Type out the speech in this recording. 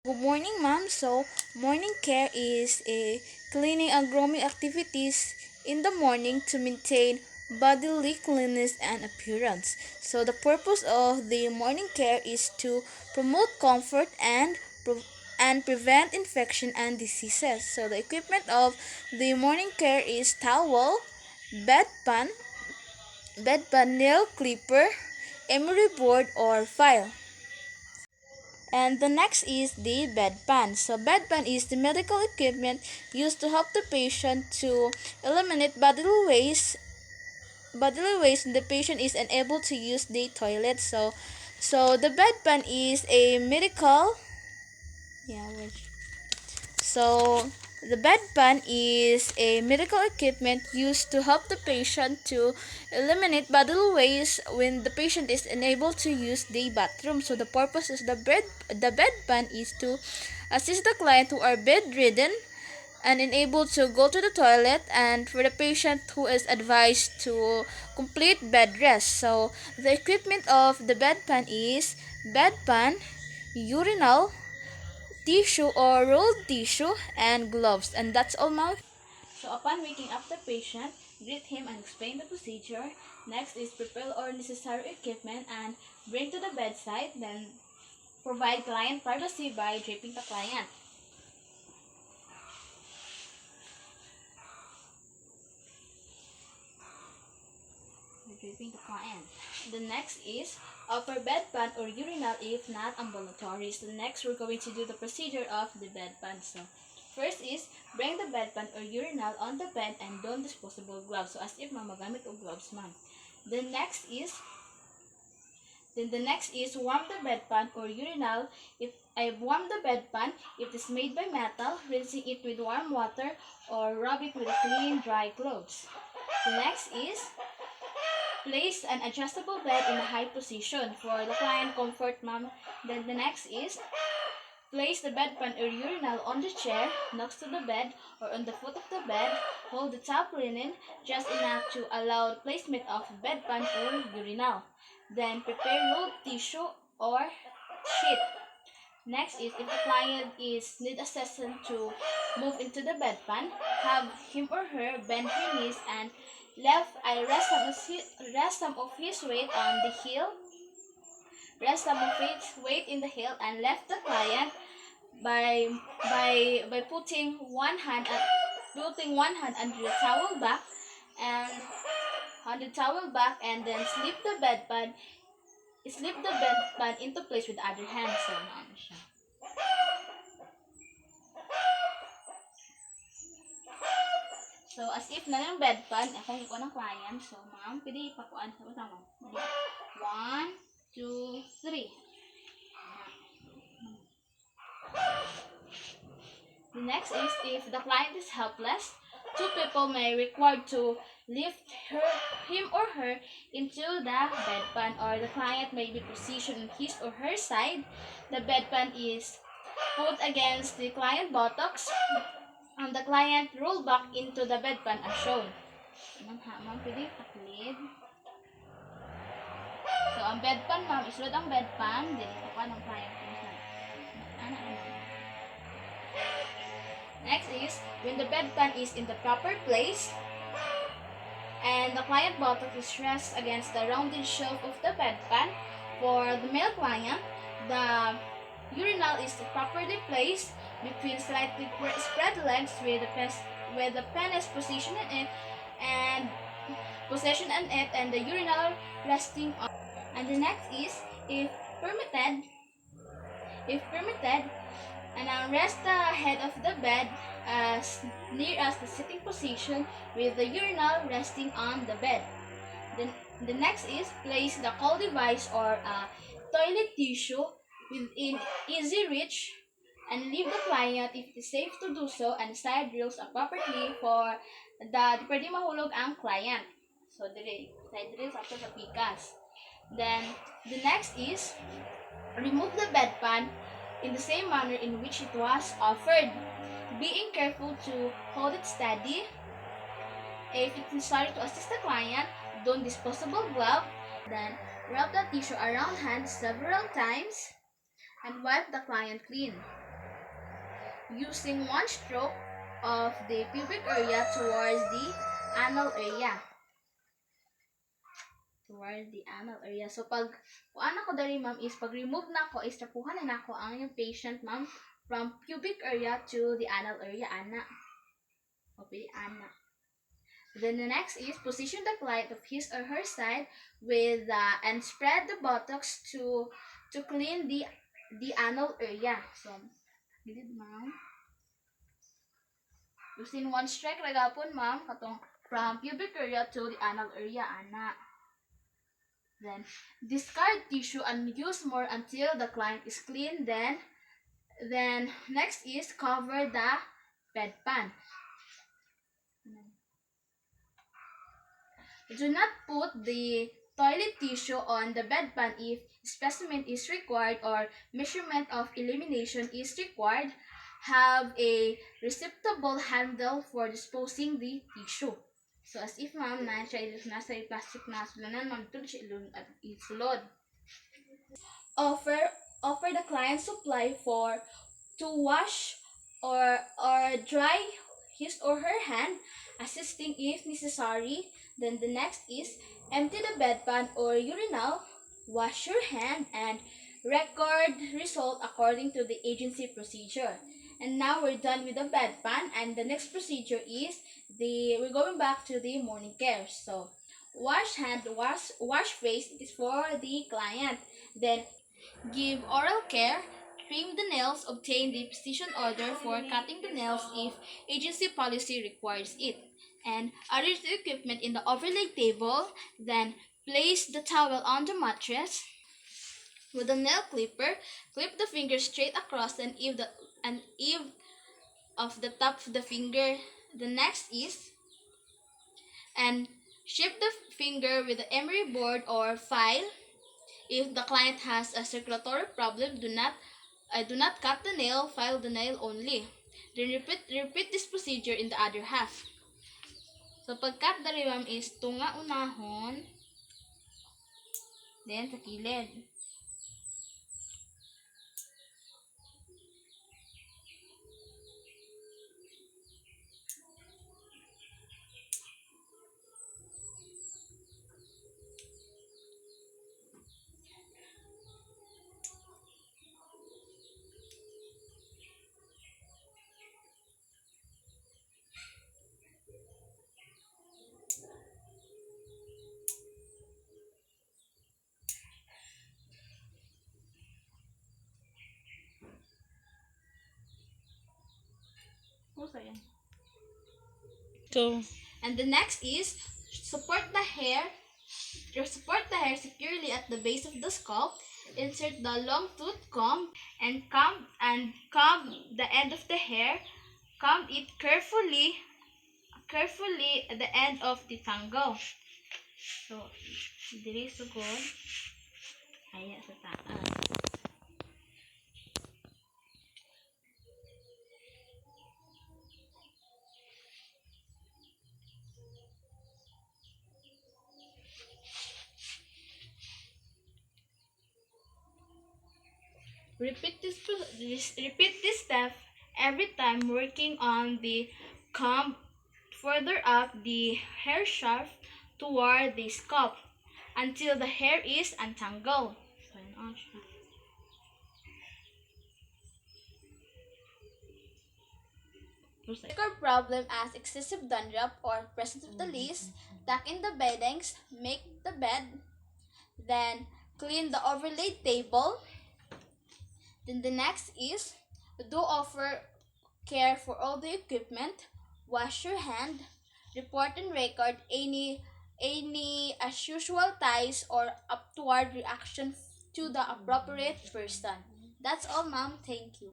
Good morning, ma'am. So, morning care is a cleaning and grooming activities in the morning to maintain bodily cleanliness and appearance. So, the purpose of the morning care is to promote comfort and prevent infection and diseases. So, the equipment of the morning care is towel, bedpan, nail clipper, emery board, or file. And the next is the bedpan. So bedpan is the medical equipment used to help the patient to eliminate bodily waste when the patient is unable to use the toilet. So the bedpan is a medical yeah, which so the bedpan is a medical equipment used to help the patient to eliminate bodily waste when the patient is unable to use the bathroom. So the purpose of the bedpan is to assist the client who are bedridden and unable to go to the toilet, and for the patient who is advised to complete bed rest. So the equipment of the bedpan is bedpan, urinal, tissue or rolled tissue, and gloves. And that's all, ma'am. So upon waking up the patient, greet him and explain the procedure. Next is prepare all necessary equipment and bring to the bedside. Then provide client privacy by draping the client. Draping the client. The next is offer bedpan or urinal if not ambulatory. So next we're going to do the procedure of the bedpan. So first is bring the bedpan or urinal on the bed and don disposable gloves. So as if magamit og gloves, ma'am. Then the next is warm the bedpan or urinal. If I warm the bedpan, if it is made by metal, rinsing it with warm water or rub it with clean, dry clothes. The next is place an adjustable bed in a high position for the client comfort, ma'am. Then the next is place the bedpan or urinal on the chair next to the bed or on the foot of the bed. Hold the top linen just enough to allow placement of bedpan or urinal. Then prepare rolled tissue or sheet. Next is if the client is need assistance to move into the bedpan, have him or her bend her knees and rest some of his weight on the heel. Rest some of his weight in the heel and left the client by putting one hand under the towel back and then slip the bedpan into place with the other hand. So naano siya. So, as if na yung bedpan, akong ko ng client. So, ma'am, pwede ipakuan sa utang mo. 1, 2, 3. The next is if the client is helpless, two people may required to lift him or her into the bedpan, or the client may be positioned on his or her side. The bedpan is put against the client buttocks and the client roll back into the bedpan as shown. Ma'am, pwede taklid. So, ang bedpan, ma'am, isulod ang bedpan. Then, ito pa ng client. Next is, when the bedpan is in the proper place, and the client buttock is rest against the rounded shelf of the bedpan. For the male client, the urinal is properly placed between slightly spread legs with the penis positioned in it and the urinal resting on. And the next is, if permitted, and rest the head of the bed as near as the sitting position with the urinal resting on the bed. Then the next is place the cold device or toilet tissue within easy reach and leave the client if it is safe to do so, and side drills appropriately for the pwede mahulog ang client. So side drills after the pikas. Then the next is remove the bedpan in the same manner in which it was offered, being careful to hold it steady. If it's necessary to assist the client, don disposable glove. Then rub the tissue around hands several times and wipe the client clean. using one stroke of the pubic area towards the anal area. Toward the anal area. So, kuan ako dari, ma'am, is pag-remove na ko, is tapuhan na ako ang yung patient, ma'am, from pubic area to the anal area, ana. Okay, ana. Then the next is position the client of his or her side with and spread the buttocks to clean the anal area. So, gilid, ma'am. Using one strike ragapon, ma'am, katong from pubic area to the anal area, ana. Then discard tissue and use more until the client is clean. Then next is cover the bedpan. Do not put the toilet tissue on the bedpan if specimen is required or measurement of elimination is required. Have a receptacle handle for disposing the tissue. So as if, ma'am, nasa plastic na sulanan, ma'am, ito siya isulod. Offer the client supply to wash or dry his or her hand, assisting if necessary. Then the next is empty the bedpan or urinal, wash your hand, and record result according to the agency procedure. And now we're done with the bedpan, and the next procedure is we're going back to the morning care. So wash hand, wash face is for the client. Then give oral care, trim the nails, obtain the precision order for cutting the nails if agency policy requires it, and arrange the equipment in the overlay table. Then place the towel on the mattress. With a nail clipper, clip the finger straight across and eve of the top of the finger. The next is and shape the finger with the emery board or file. If the client has a circulatory problem, do not cut the nail, file the nail only. Then repeat this procedure in the other half. So pag-cut dari, ma'am, is tunga unahon, then sa kilid. So, And the next is support the hair securely at the base of the scalp. Insert the long tooth comb and comb the end of the hair. Comb it carefully at the end of the tango. So, diri sugod. Aya sa taas. Repeat this step every time, working on the comb further up the hair shaft toward the scalp until the hair is untangled. So, yun on siya. Record problem as excessive dandruff or presence of the least, tuck in the beddings, make the bed, then clean the overlaid table. Then the next is do offer care for all the equipment, wash your hand, report and record any as usual ties or upward reaction to the appropriate person. That's all, ma'am. Thank you.